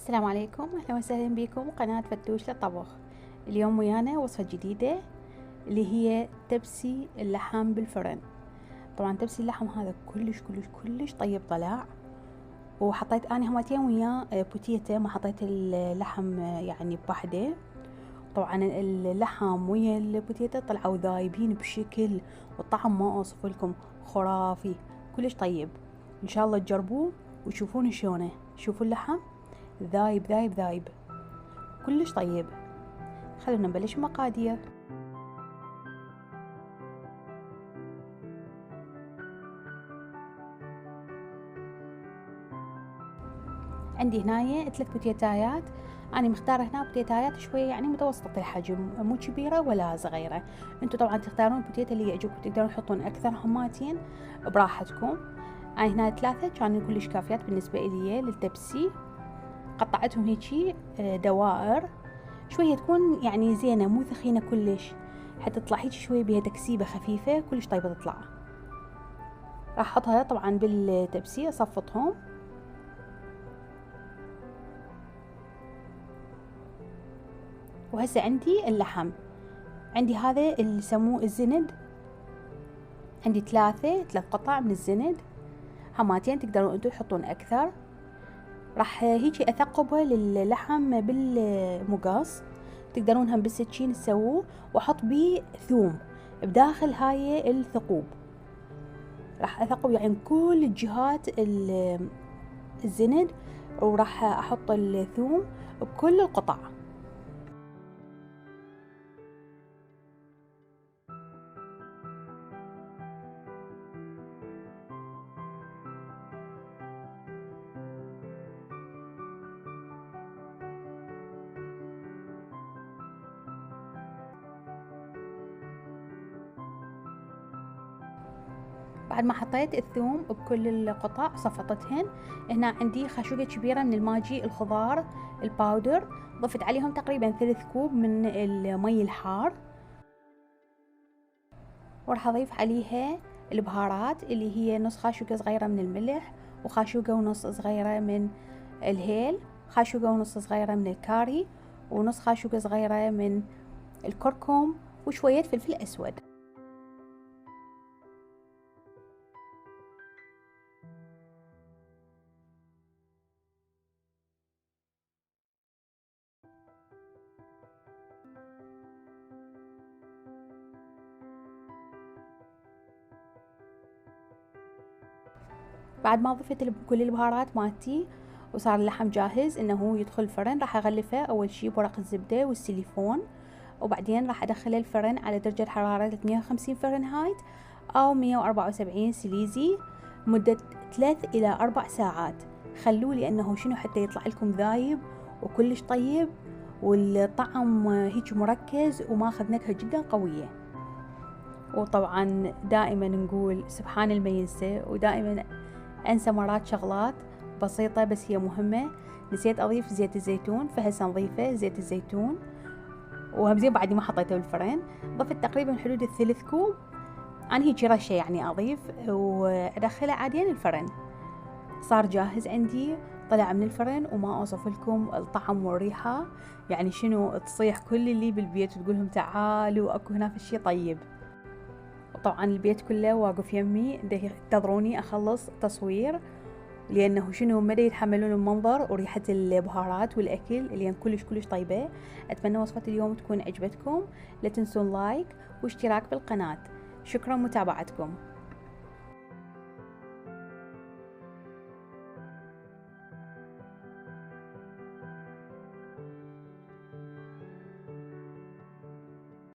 السلام عليكم، اهلا وسهلا بكم قناة فتوش للطبخ. اليوم ويانا وصفة جديدة اللي هي تبسي اللحم بالفرن. طبعا تبسي اللحم هذا كلش كلش كلش طيب طلع، وحطيت انا همتين وياه بوتيتا، ما حطيت اللحم يعني بوحده. طبعا اللحم ويا البوتيتا طلعوا ذايبين بشكل، والطعم ما اوصف لكم، خرافي كلش طيب. ان شاء الله تجربوه وتشوفون شلونه. شوفوا اللحم ذايب ذايب ذايب كلش طيب. خلونا نبلش مقادير. عندي هنايا 3 بوتيتايات، أنا مختارة هنا بوتيتايات شوية يعني متوسطة الحجم، مو كبيرة ولا صغيرة. انتو طبعا تختارون البوتيتا اللي يعجبكم، تقدرون تحطون أكثر هماتين براحتكم. أنا هنا 3 كانوا كلش كافيات بالنسبة إلي للتبسي. قطعتهم هيجي دوائر شوية، تكون يعني زينة مو ثخينة كلش، حتى تطلع هيجي شوية بها تكسيبة خفيفة كلش طيبة تطلع. راح احطها طبعا بالتبسي، اصفطهم. وهسه عندي اللحم، عندي هذا اللي يسموه الزند، عندي 3 قطع من الزند، هماتين تقدرون انتو تحطون اكثر. راح هيجي اثقبه للحم بالمقص، تقدرون هم بالسكين تسووه، واحط بيه ثوم بداخل هاي الثقوب. راح اثقب يعني كل الجهات الزند، وراح احط الثوم بكل القطع. بعد ما حطيت الثوم بكل القطع صفطتهن، هنا عندي خاشوقة كبيرة من الماجي الخضار الباودر، ضفت عليهم تقريبا 3 كوب من المي الحار. وراح اضيف عليها البهارات اللي هي نص خاشوقة صغيرة من الملح، وخاشوقة ونص صغيرة من الهيل، خاشوقة ونص صغيرة من الكاري، ونص خاشوقة صغيرة من الكركم، وشوية فلفل اسود. بعد ما ضفت كل البهارات مالتي وصار اللحم جاهز انه هو يدخل الفرن، راح اغلفه اول شي بورق الزبدة والسيليفون، وبعدين راح ادخله الفرن على درجة حرارة 350 فرنهايت او 174 سليزي مدة 3 إلى 4 ساعات. خلوه لانه شنو حتى يطلع لكم ذايب وكلش طيب، والطعم هيك مركز وماخذ نكهة جدا قوية. وطبعا دائما نقول سبحان المينسى، ودائما انسى مرات شغلات بسيطة بس هي مهمة. نسيت اضيف زيت الزيتون، فهسه نضيفه زيت الزيتون، وهم زين بعد ما حطيته بالفرن. ضفت تقريبا حدود 3 كوب، انا هيجي رشة يعني اضيف، وادخله عاديا الفرن. صار جاهز عندي، طلع من الفرن وما اوصف لكم الطعم والريحة، يعني شنو تصيح كل اللي بالبيت وتقولهم تعالوا اكو هنا في شي طيب. وطبعا البيت كله واقف يمي ينتظروني اخلص تصوير، لانه شنو ما يتحملون المنظر وريحة البهارات والاكل اللي كلش كلش طيبة. اتمنى وصفة اليوم تكون عجبتكم، لا تنسون لايك واشتراك بالقناة. شكرا متابعتكم.